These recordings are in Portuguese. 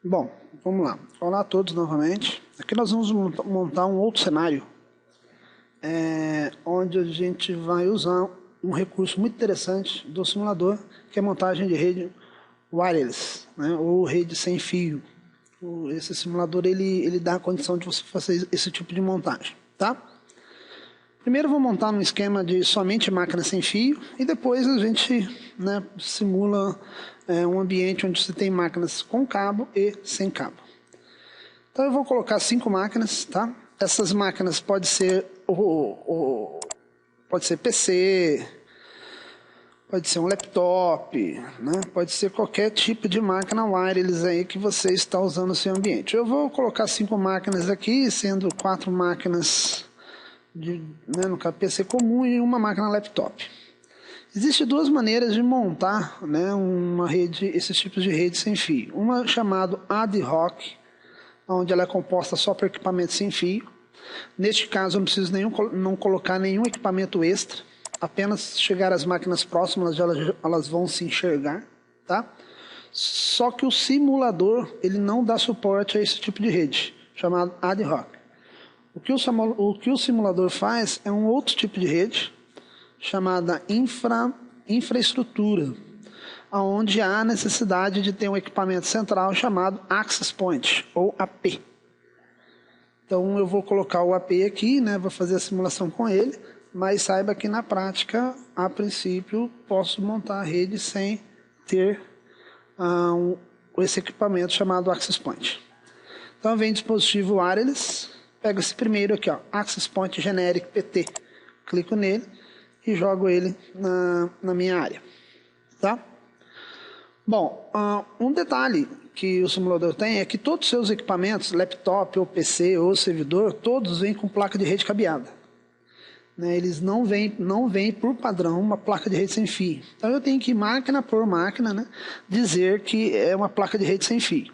Bom, vamos lá. Olá a todos novamente. Aqui nós vamos montar um outro cenário, onde a gente vai usar um recurso muito interessante do simulador, que é a montagem de rede wireless, né, ou rede sem fio. Esse simulador ele dá a condição de você fazer esse tipo de montagem, tá? Primeiro eu vou montar um esquema de somente máquina sem fio e depois a gente, né, simula um ambiente onde você tem máquinas com cabo e sem cabo. Então eu vou colocar 5 máquinas, tá? Essas máquinas pode ser PC, pode ser um laptop, né? Pode ser qualquer tipo de máquina wireless aí que você está usando no seu ambiente. Eu vou colocar 5 máquinas aqui, sendo 4 máquinas no PC comum e uma máquina laptop. Existem 2 maneiras de montar, né, uma rede, esses tipos de rede sem fio. Uma chamada ad hoc, onde ela é composta só por equipamento sem fio. Neste caso eu não preciso não colocar nenhum equipamento extra, apenas chegar às máquinas próximas, elas vão se enxergar, tá? Só que o simulador ele não dá suporte a esse tipo de rede, chamado ad hoc. O que o simulador faz é um outro tipo de rede, chamada infraestrutura, onde há necessidade de ter um equipamento central chamado Access Point, ou AP. Então eu vou colocar o AP aqui, né, vou fazer a simulação com ele, mas saiba que na prática, a princípio, posso montar a rede sem ter esse equipamento chamado Access Point. Então vem dispositivo wireless, pego esse primeiro aqui, ó, Access Point Generic PT, clico nele e jogo ele na minha área, tá? Bom, um detalhe que o simulador tem é que todos os seus equipamentos, laptop ou PC ou servidor, todos vêm com placa de rede cabeada. Né? Eles não vêm por padrão uma placa de rede sem fio. Então eu tenho que, máquina por máquina, né, dizer que é uma placa de rede sem fio.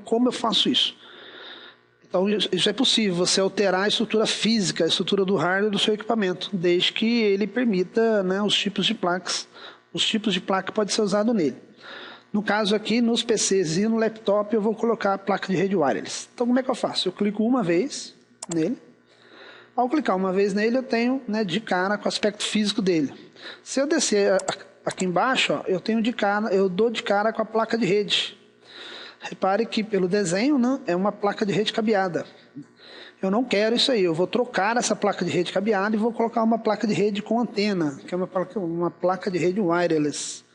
Como eu faço isso? Então isso é possível, você alterar a estrutura física, a estrutura do hardware do seu equipamento, desde que ele permita, né, os tipos de placas. Os tipos de placa podem ser usados nele. No caso aqui, nos PCs e no laptop, eu vou colocar a placa de rede wireless. Então como é que eu faço? Eu clico uma vez nele. Ao clicar uma vez nele, eu tenho, né, de cara com o aspecto físico dele. Se eu descer aqui embaixo, ó, eu dou de cara com a placa de rede. Repare que pelo desenho, né, é uma placa de rede cabeada. Eu não quero isso aí, eu vou trocar essa placa de rede cabeada e vou colocar uma placa de rede com antena, que é uma placa de rede wireless.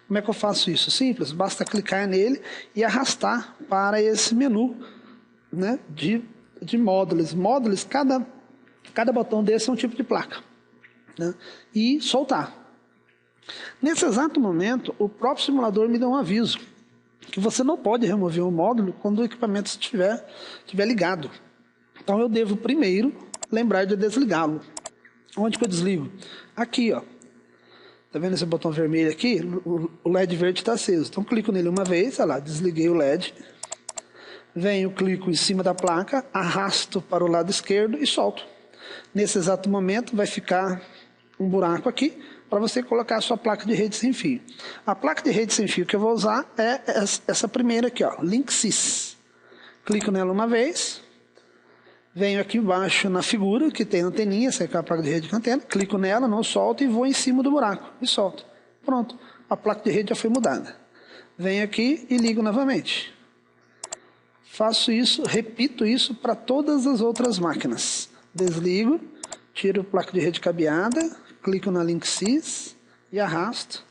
Como é que eu faço isso? Simples, basta clicar nele e arrastar para esse menu, né, de módulos. Módulos, cada botão desse é um tipo de placa, né, e soltar. Nesse exato momento, o próprio simulador me dá um aviso que você não pode remover o módulo quando o equipamento estiver ligado. Então eu devo primeiro lembrar de desligá-lo. Onde que eu desligo? Aqui, ó. Tá vendo esse botão vermelho aqui? O LED verde está aceso. Então clico nele uma vez, olha lá, desliguei o LED. Venho, clico em cima da placa, arrasto para o lado esquerdo e solto. Nesse exato momento vai ficar um buraco aqui para você colocar a sua placa de rede sem fio. A placa de rede sem fio que eu vou usar é essa primeira aqui, ó, Linksys. Clico nela uma vez. Venho aqui embaixo na figura, que tem anteninha, essa é a placa de rede com antena. Clico nela, não solto e vou em cima do buraco. E solto. Pronto. A placa de rede já foi mudada. Venho aqui e ligo novamente. Faço isso, repito isso para todas as outras máquinas. Desligo, tiro a placa de rede cabeada, clico na Linksys e arrasto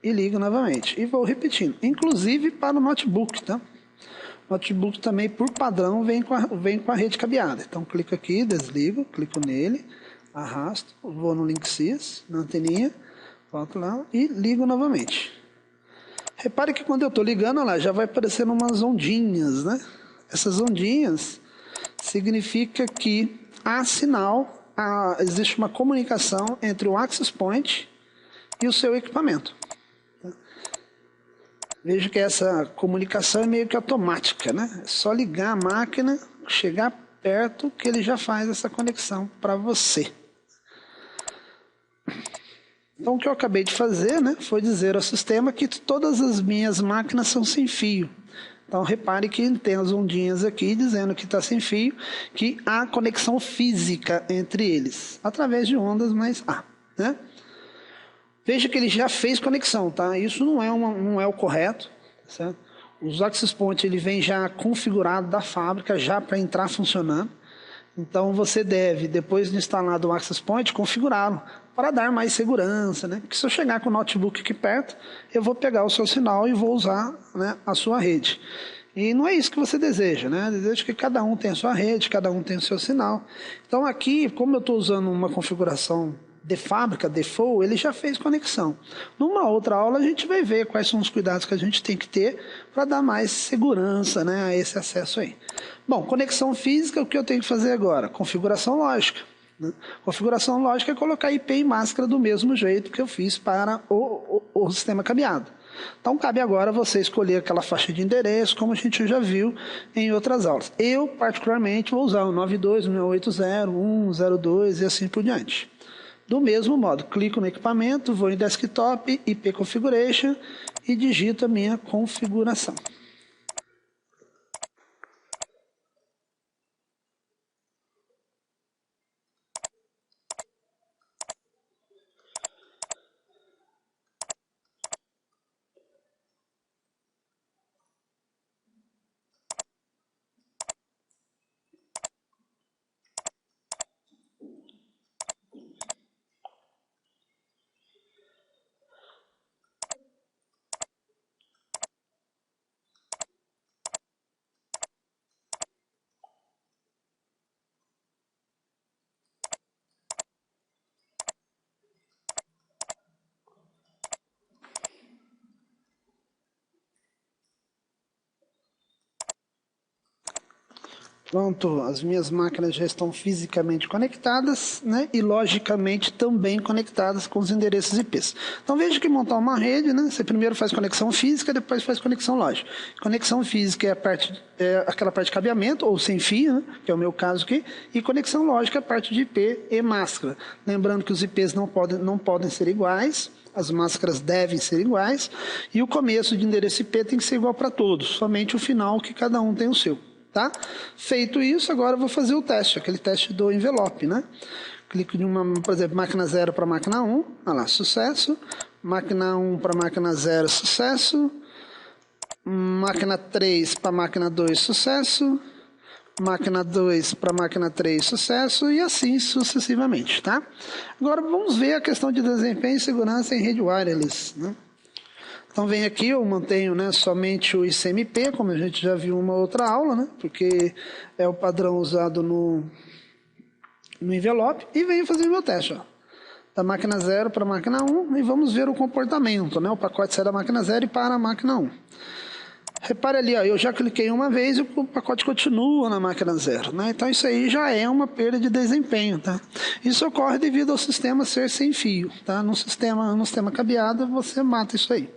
e ligo novamente. E vou repetindo. Inclusive para o notebook, tá? Notebook também, por padrão, vem com a rede cabeada. Então, clico aqui, desligo, clico nele, arrasto, vou no Linksys, na anteninha, volto lá e ligo novamente. Repare que quando eu estou ligando, olha lá, já vai aparecendo umas ondinhas, né? Essas ondinhas significa que há sinal, existe uma comunicação entre o Access Point e o seu equipamento. Veja que essa comunicação é meio que automática, né? É só ligar a máquina, chegar perto que ele já faz essa conexão para você. Então o que eu acabei de fazer, né, foi dizer ao sistema que todas as minhas máquinas são sem fio. Então, repare que tem as ondinhas aqui dizendo que está sem fio, que há conexão física entre eles, através de ondas, mas há, né? Veja que ele já fez conexão, tá? Isso não é o correto, certo? Os access points, ele vem já configurado da fábrica, já para entrar funcionando. Então, você deve, depois de instalado o access point, configurá-lo para dar mais segurança, né? Porque se eu chegar com o notebook aqui perto, eu vou pegar o seu sinal e vou usar, né, a sua rede. E não é isso que você deseja, né? Deseja que cada um tenha a sua rede, cada um tenha o seu sinal. Então, aqui, como eu estou usando uma configuração de fábrica, default, ele já fez conexão. Numa outra aula a gente vai ver quais são os cuidados que a gente tem que ter para dar mais segurança, né, a esse acesso aí. Bom, conexão física, o que eu tenho que fazer agora? Configuração lógica. Né? Configuração lógica é colocar IP em máscara do mesmo jeito que eu fiz para o sistema cabeado. Então, cabe agora você escolher aquela faixa de endereço, como a gente já viu em outras aulas. Eu, particularmente, vou usar o 92.168.0.1.0.2 e assim por diante. Do mesmo modo, clico no equipamento, vou em Desktop, IP Configuration e digito a minha configuração. Pronto, as minhas máquinas já estão fisicamente conectadas, né, e logicamente também conectadas com os endereços IPs. Então veja que montar uma rede, né, você primeiro faz conexão física, depois faz conexão lógica. Conexão física é aquela parte de cabeamento, ou sem fio, né, que é o meu caso aqui, e conexão lógica é a parte de IP e máscara. Lembrando que os IPs não podem ser iguais, as máscaras devem ser iguais, e o começo de endereço IP tem que ser igual para todos, somente o final que cada um tem o seu. Tá? Feito isso, agora eu vou fazer o teste, aquele teste do envelope, né? Clico em por exemplo, máquina 0 para máquina 1, olha lá, sucesso. Máquina 1 para máquina 0, sucesso. Máquina 3 para máquina 2, sucesso. Máquina 2 para máquina 3, sucesso, e assim sucessivamente, tá? Agora vamos ver a questão de desempenho e segurança em rede wireless, né? Então vem aqui, eu mantenho, né, somente o ICMP, como a gente já viu em uma outra aula, né, porque é o padrão usado no envelope, e venho fazer o meu teste, ó, da máquina 0 para a máquina 1, e vamos ver o comportamento, né, o pacote sai da máquina 0 e para a máquina 1. Repare ali, ó, eu já cliquei uma vez e o pacote continua na máquina 0, né? Então isso aí já é uma perda de desempenho, tá? Isso ocorre devido ao sistema ser sem fio, tá? No sistema cabeado você mata isso aí.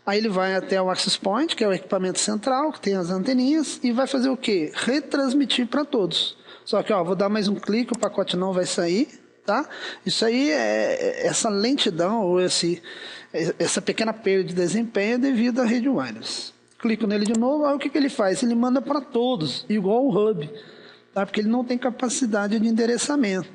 Aí ele vai até o access point, que é o equipamento central, que tem as anteninhas, e vai fazer o quê? Retransmitir para todos. Só que, ó, vou dar mais um clique, o pacote não vai sair, tá? Isso aí essa lentidão, ou essa pequena perda de desempenho é devido à rede wireless. Clico nele de novo, aí o que ele faz? Ele manda para todos, igual o hub, tá? Porque ele não tem capacidade de endereçamento.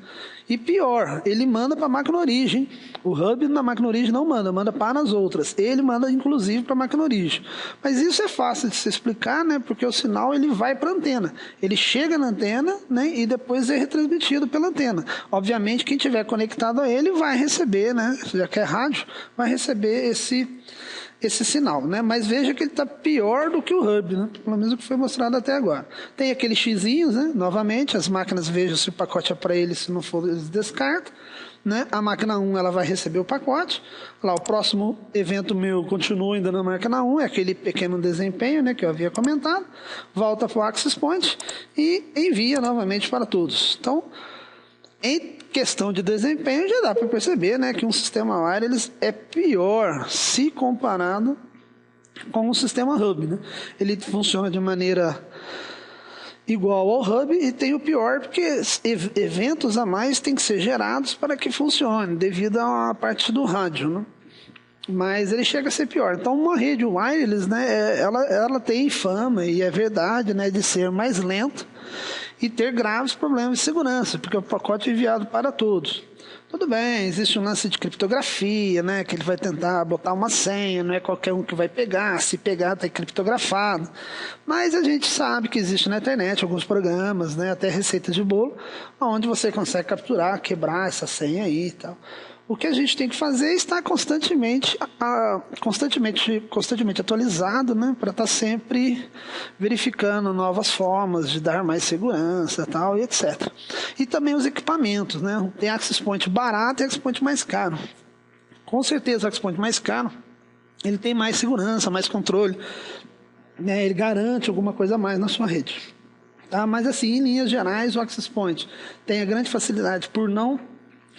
E pior, ele manda para a máquina origem. O hub na máquina origem não manda para as outras. Ele manda inclusive para a máquina origem. Mas isso é fácil de se explicar, né? Porque o sinal ele vai para a antena. Ele chega na antena, né? E depois é retransmitido pela antena. Obviamente quem estiver conectado a ele vai receber, né? Já que é rádio, vai receber esse sinal, né? Mas veja que ele está pior do que o hub, né? Pelo menos o que foi mostrado até agora. Tem aqueles xizinhos, né? Novamente, as máquinas vejam se o pacote é para eles, se não for, eles descartam, né? A máquina 1 ela vai receber o pacote. Lá, o próximo evento meu continua ainda na máquina 1, é aquele pequeno desempenho, né? Que eu havia comentado. Volta para o access point e envia novamente para todos. Então, em questão de desempenho, já dá para perceber, né, que um sistema wireless é pior se comparado com o sistema hub, né? Ele funciona de maneira igual ao hub e tem o pior porque eventos a mais têm que ser gerados para que funcione, devido à parte do rádio, né? mas ele chega a ser pior. Então, uma rede wireless, né, ela tem fama, e é verdade, né, de ser mais lenta e ter graves problemas de segurança, porque o pacote é enviado para todos. Tudo bem, existe um lance de criptografia, né, que ele vai tentar botar uma senha, não é qualquer um que vai pegar, se pegar está criptografado. Mas a gente sabe que existe na internet alguns programas, né, até receitas de bolo, onde você consegue capturar, quebrar essa senha aí e tal. O que a gente tem que fazer é estar constantemente atualizado, né, para estar sempre verificando novas formas de dar mais segurança, tal, e etc. E também os equipamentos, né? Tem access point barato e access point mais caro. Com certeza o access point mais caro, ele tem mais segurança, mais controle, né? Ele garante alguma coisa a mais na sua rede. Tá? Mas assim, em linhas gerais, o access point tem a grande facilidade por não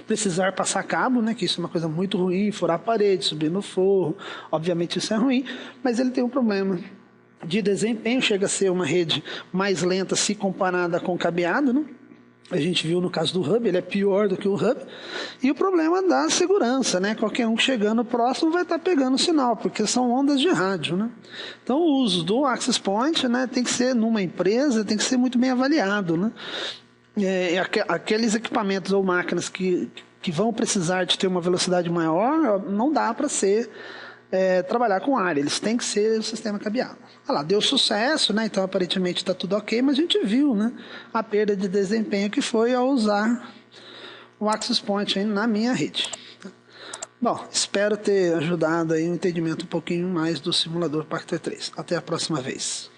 precisar passar cabo, né, que isso é uma coisa muito ruim, furar a parede, subir no forro, obviamente isso é ruim, mas ele tem um problema de desempenho, chega a ser uma rede mais lenta se comparada com o cabeado, né? A gente viu no caso do hub, ele é pior do que o hub, e o problema da segurança, né? Qualquer um chegando próximo vai estar pegando o sinal, porque são ondas de rádio, né? Então o uso do access point, né, tem que ser numa empresa, tem que ser muito bem avaliado, né? Aqueles equipamentos ou máquinas que vão precisar de ter uma velocidade maior, não dá para trabalhar com área, eles têm que ser o sistema cabeado. Lá, deu sucesso, né? Então aparentemente está tudo ok, mas a gente viu, né, a perda de desempenho que foi ao usar o access point aí na minha rede. Bom, espero ter ajudado aí um entendimento um pouquinho mais do simulador Pacter 3. Até a próxima vez.